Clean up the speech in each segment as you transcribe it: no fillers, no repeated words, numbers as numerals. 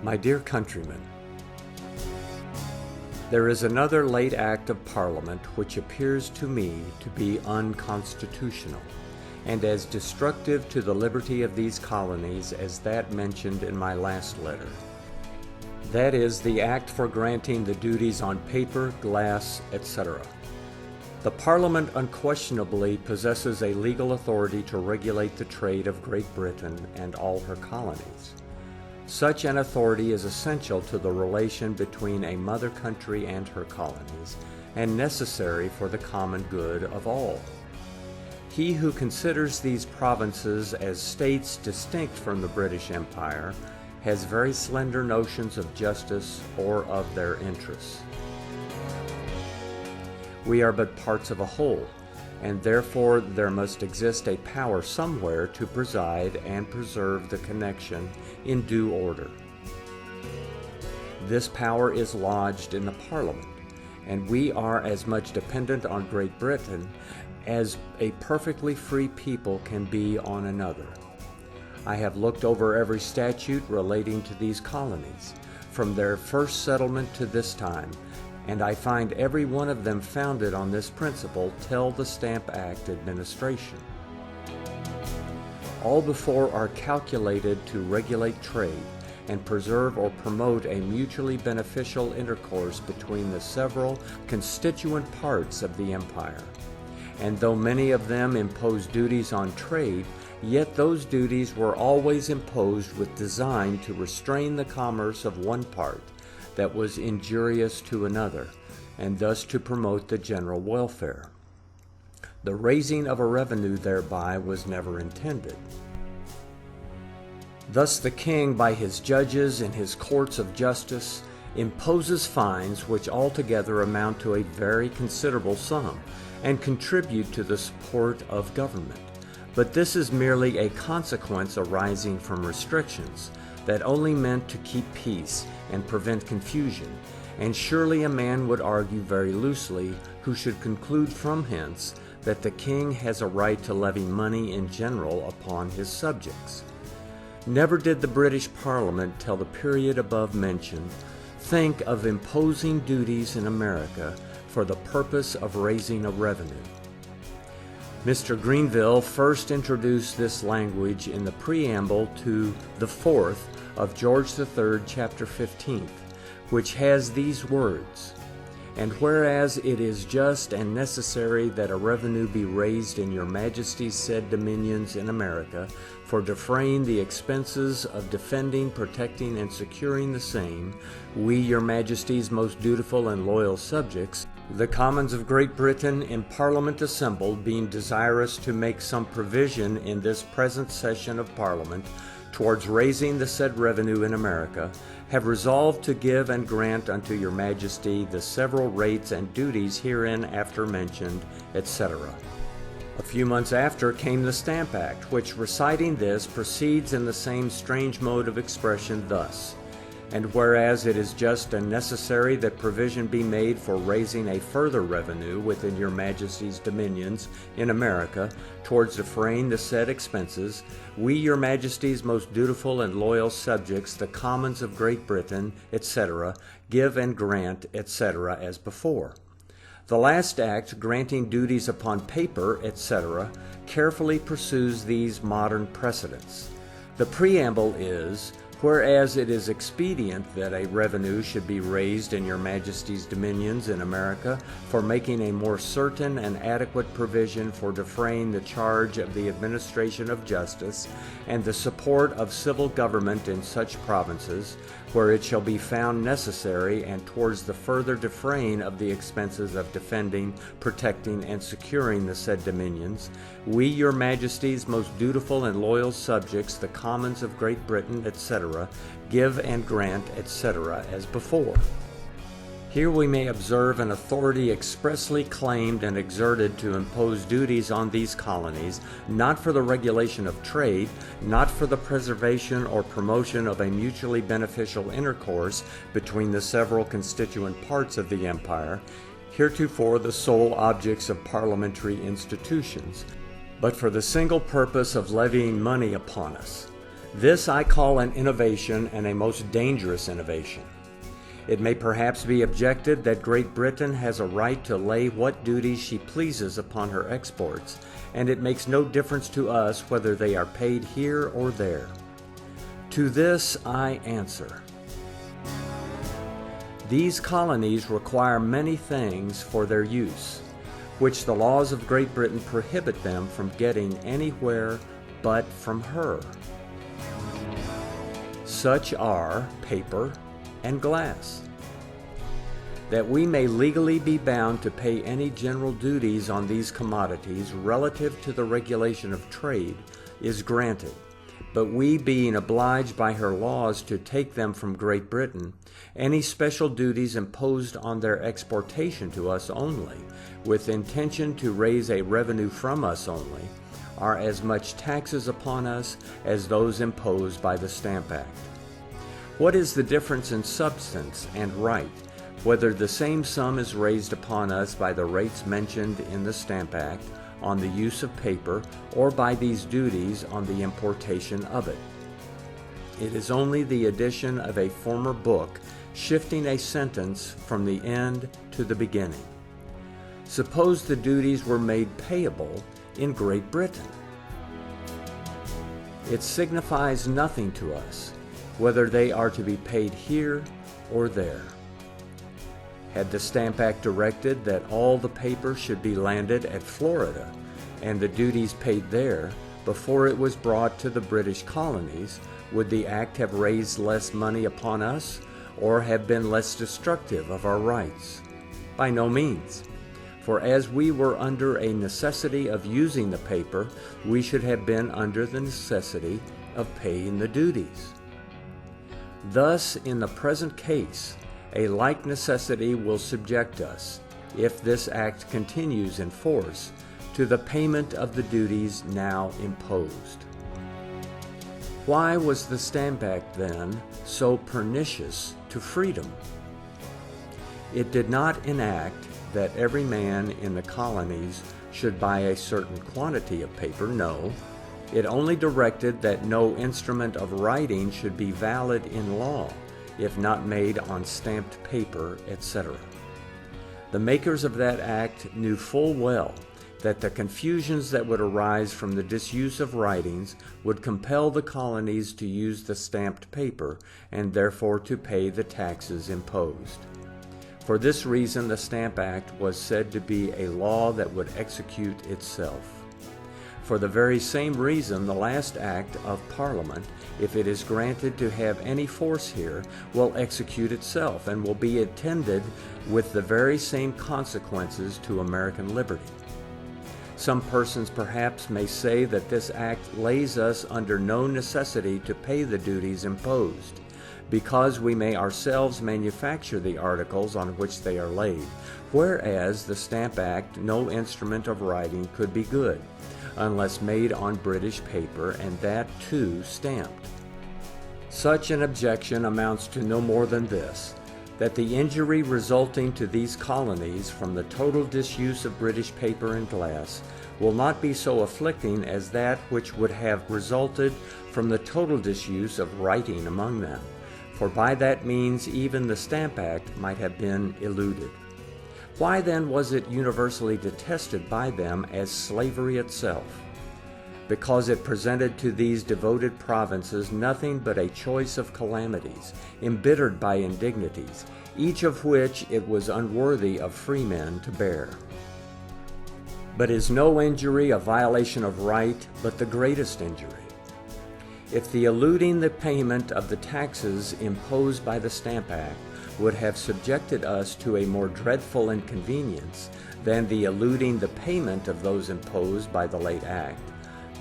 My dear countrymen, there is another late act of Parliament which appears to me to be unconstitutional, and as destructive to the liberty of these colonies as that mentioned in my last letter. That is the act for granting the duties on paper, glass, etc. The Parliament unquestionably possesses a legal authority to regulate the trade of Great Britain and all her colonies. Such an authority is essential to the relation between a mother country and her colonies, and necessary for the common good of all. He who considers these provinces as states distinct from the British Empire has very slender notions of justice or of their interests. We are but parts of a whole, and therefore there must exist a power somewhere to preside and preserve the connection in due order. This power is lodged in the Parliament, and we are as much dependent on Great Britain as a perfectly free people can be on another. I have looked over every statute relating to these colonies, from their first settlement to this time, and I find every one of them founded on this principle till the Stamp Act administration. All before are calculated to regulate trade and preserve or promote a mutually beneficial intercourse between the several constituent parts of the empire. And though many of them impose duties on trade, yet those duties were always imposed with design to restrain the commerce of one part that was injurious to another, and thus to promote the general welfare. The raising of a revenue thereby was never intended. Thus the king, by his judges and his courts of justice, imposes fines which altogether amount to a very considerable sum, and contribute to the support of government. But this is merely a consequence arising from restrictions that only meant to keep peace and prevent confusion, and surely a man would argue very loosely who should conclude from hence that the king has a right to levy money in general upon his subjects. Never did the British Parliament, till the period above mentioned, think of imposing duties in America for the purpose of raising a revenue. Mr. Grenville first introduced this language in the preamble to the 4th of George III, chapter 15, which has these words, "And whereas it is just and necessary that a revenue be raised in your Majesty's said dominions in America, for defraying the expenses of defending, protecting, and securing the same, we, your Majesty's most dutiful and loyal subjects, the Commons of Great Britain in Parliament assembled, being desirous to make some provision in this present session of Parliament towards raising the said revenue in America, have resolved to give and grant unto your Majesty the several rates and duties herein after mentioned, etc." A few months after came the Stamp Act, which, reciting this, proceeds in the same strange mode of expression thus: "And whereas it is just and necessary that provision be made for raising a further revenue within your Majesty's dominions in America towards defraying the said expenses, we, your Majesty's most dutiful and loyal subjects, the Commons of Great Britain, etc., give and grant, etc., as before." The last act, granting duties upon paper, etc., carefully pursues these modern precedents. The preamble is, "Whereas it is expedient that a revenue should be raised in your Majesty's dominions in America for making a more certain and adequate provision for defraying the charge of the administration of justice and the support of civil government in such provinces, where it shall be found necessary, and towards the further defraying of the expenses of defending, protecting, and securing the said dominions, we, your Majesty's most dutiful and loyal subjects, the Commons of Great Britain, etc., give and grant, etc., as before." Here we may observe an authority expressly claimed and exerted to impose duties on these colonies, not for the regulation of trade, not for the preservation or promotion of a mutually beneficial intercourse between the several constituent parts of the empire, heretofore the sole objects of parliamentary institutions, but for the single purpose of levying money upon us. This I call an innovation, and a most dangerous innovation. It may perhaps be objected that Great Britain has a right to lay what duties she pleases upon her exports, and it makes no difference to us whether they are paid here or there. To this I answer: these colonies require many things for their use, which the laws of Great Britain prohibit them from getting anywhere but from her. Such are paper and glass. That we may legally be bound to pay any general duties on these commodities relative to the regulation of trade is granted, but we being obliged by her laws to take them from Great Britain, any special duties imposed on their exportation to us only, with intention to raise a revenue from us only, are as much taxes upon us as those imposed by the Stamp Act. What is the difference in substance and right, whether the same sum is raised upon us by the rates mentioned in the Stamp Act on the use of paper, or by these duties on the importation of it? It is only the addition of a former book, shifting a sentence from the end to the beginning. Suppose the duties were made payable in Great Britain. It signifies nothing to us whether they are to be paid here or there. Had the Stamp Act directed that all the paper should be landed at Florida and the duties paid there before it was brought to the British colonies, would the act have raised less money upon us, or have been less destructive of our rights? By no means. For as we were under a necessity of using the paper, we should have been under the necessity of paying the duties. Thus, in the present case, a like necessity will subject us, if this act continues in force, to the payment of the duties now imposed. Why was the Stamp Act, then, so pernicious to freedom? It did not enact that every man in the colonies should buy a certain quantity of paper. No, it only directed that no instrument of writing should be valid in law, if not made on stamped paper, etc. The makers of that act knew full well that the confusions that would arise from the disuse of writings would compel the colonies to use the stamped paper, and therefore to pay the taxes imposed. For this reason, the Stamp Act was said to be a law that would execute itself. For the very same reason, the last act of Parliament, if it is granted to have any force here, will execute itself, and will be attended with the very same consequences to American liberty. Some persons perhaps may say that this act lays us under no necessity to pay the duties imposed, because we may ourselves manufacture the articles on which they are laid, whereas the Stamp Act no instrument of writing could be good, unless made on British paper, and that too stamped. Such an objection amounts to no more than this, that the injury resulting to these colonies from the total disuse of British paper and glass will not be so afflicting as that which would have resulted from the total disuse of writing among them, for by that means even the Stamp Act might have been eluded. Why then was it universally detested by them as slavery itself? Because it presented to these devoted provinces nothing but a choice of calamities, embittered by indignities, each of which it was unworthy of free men to bear. But is no injury a violation of right, but the greatest injury? If the eluding the payment of the taxes imposed by the Stamp Act would have subjected us to a more dreadful inconvenience than the eluding the payment of those imposed by the late act,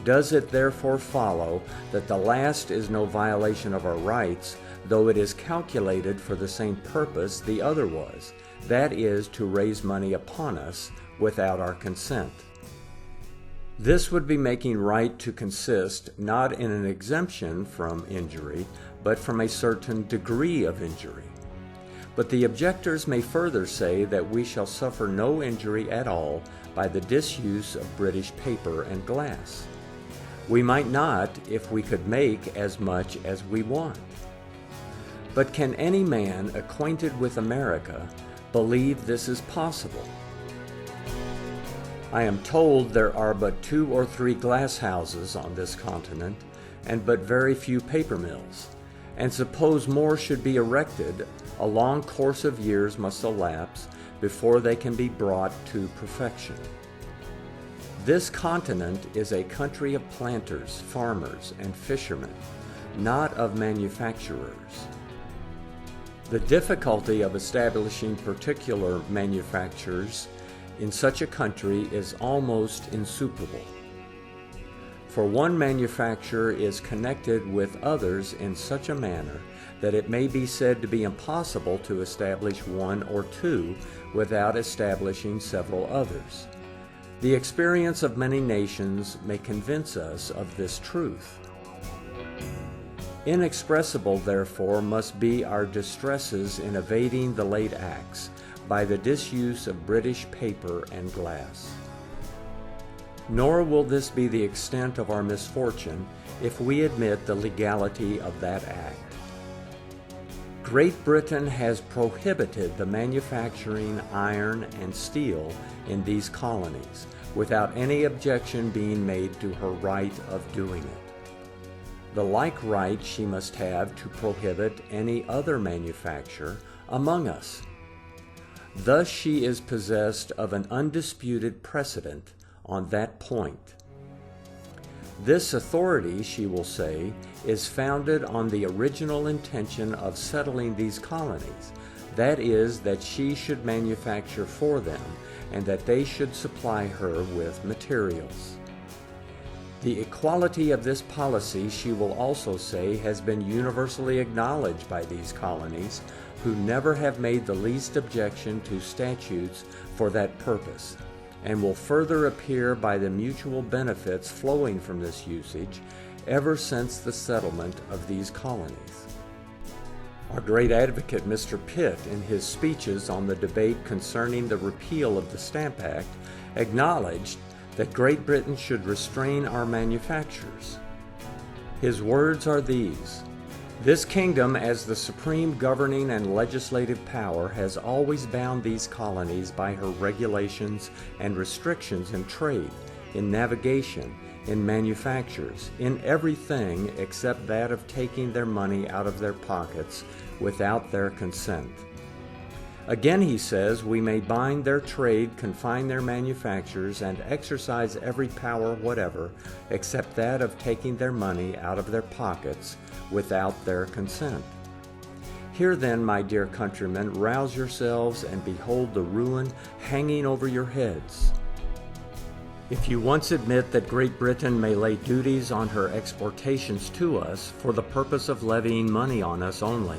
does it therefore follow that the last is no violation of our rights, though it is calculated for the same purpose the other was, that is, to raise money upon us without our consent? This would be making right to consist not in an exemption from injury, but from a certain degree of injury. But the objectors may further say that we shall suffer no injury at all by the disuse of British paper and glass. We might not if we could make as much as we want. But can any man acquainted with America believe this is possible? I am told there are but 2 or 3 glass houses on this continent, and but very few paper mills, and suppose more should be erected, a long course of years must elapse before they can be brought to perfection. This continent is a country of planters, farmers, and fishermen, not of manufacturers. The difficulty of establishing particular manufactures in such a country is almost insuperable. For one manufacturer is connected with others in such a manner that it may be said to be impossible to establish 1 or 2 without establishing several others. The experience of many nations may convince us of this truth. Inexpressible, therefore, must be our distresses in evading the late acts by the disuse of British paper and glass. Nor will this be the extent of our misfortune if we admit the legality of that act. Great Britain has prohibited the manufacturing iron and steel in these colonies without any objection being made to her right of doing it. The like right she must have to prohibit any other manufacture among us. Thus she is possessed of an undisputed precedent on that point. This authority, she will say, is founded on the original intention of settling these colonies, that is, that she should manufacture for them, and that they should supply her with materials. The equality of this policy, she will also say, has been universally acknowledged by these colonies, who never have made the least objection to statutes for that purpose, and will further appear by the mutual benefits flowing from this usage ever since the settlement of these colonies. Our great advocate, Mr. Pitt, in his speeches on the debate concerning the repeal of the Stamp Act, acknowledged that Great Britain should restrain our manufactures. His words are these: "This kingdom, as the supreme governing and legislative power, has always bound these colonies by her regulations and restrictions in trade, in navigation, in manufactures, in everything except that of taking their money out of their pockets without their consent." Again he says, "We may bind their trade, confine their manufactures, and exercise every power whatever, except that of taking their money out of their pockets without their consent." Here then, my dear countrymen, rouse yourselves and behold the ruin hanging over your heads. If you once admit that Great Britain may lay duties on her exportations to us for the purpose of levying money on us only,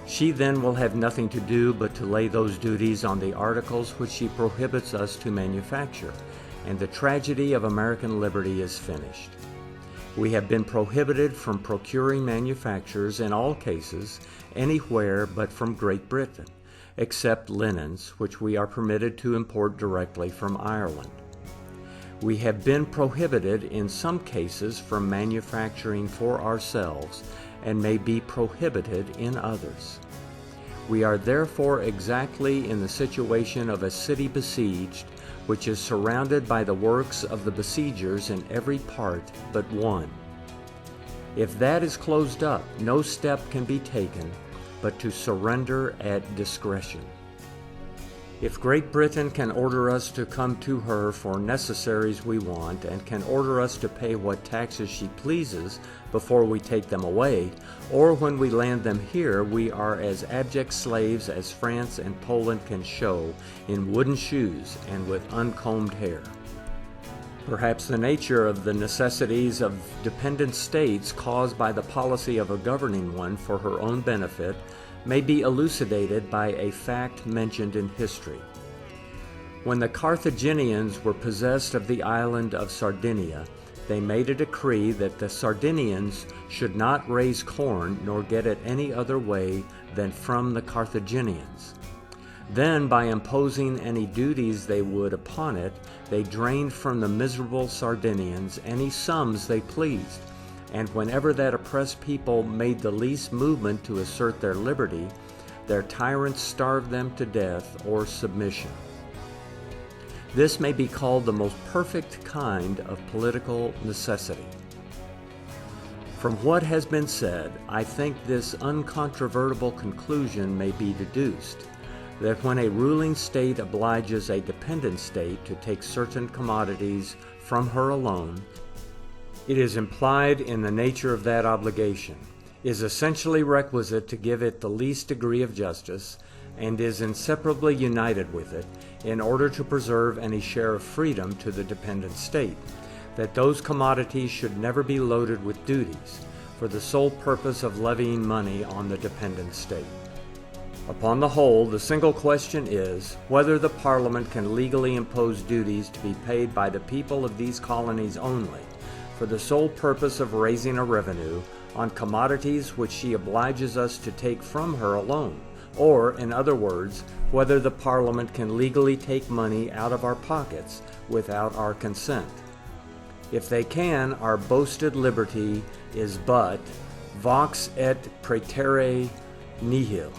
she then will have nothing to do but to lay those duties on the articles which she prohibits us to manufacture, and the tragedy of American liberty is finished. We have been prohibited from procuring manufactures in all cases anywhere but from Great Britain, except linens, which we are permitted to import directly from Ireland. We have been prohibited in some cases from manufacturing for ourselves, and may be prohibited in others. We are therefore exactly in the situation of a city besieged, which is surrounded by the works of the besiegers in every part but one. If that is closed up, no step can be taken but to surrender at discretion. If Great Britain can order us to come to her for necessaries we want, and can order us to pay what taxes she pleases before we take them away, or when we land them here, we are as abject slaves as France and Poland can show, in wooden shoes and with uncombed hair. Perhaps the nature of the necessities of dependent states caused by the policy of a governing one for her own benefit may be elucidated by a fact mentioned in history. When the Carthaginians were possessed of the island of Sardinia, they made a decree that the Sardinians should not raise corn nor get it any other way than from the Carthaginians. Then, by imposing any duties they would upon it, they drained from the miserable Sardinians any sums they pleased, and whenever that oppressed people made the least movement to assert their liberty, their tyrants starved them to death or submission. This may be called the most perfect kind of political necessity. From what has been said, I think this uncontrovertible conclusion may be deduced, that when a ruling state obliges a dependent state to take certain commodities from her alone, it is implied in the nature of that obligation, is essentially requisite to give it the least degree of justice, and is inseparably united with it in order to preserve any share of freedom to the dependent state, that those commodities should never be loaded with duties, for the sole purpose of levying money on the dependent state. Upon the whole, the single question is whether the Parliament can legally impose duties to be paid by the people of these colonies only, for the sole purpose of raising a revenue on commodities which she obliges us to take from her alone, or, in other words, whether the Parliament can legally take money out of our pockets without our consent. If they can, our boasted liberty is but vox et praetere nihil,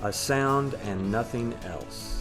a sound and nothing else.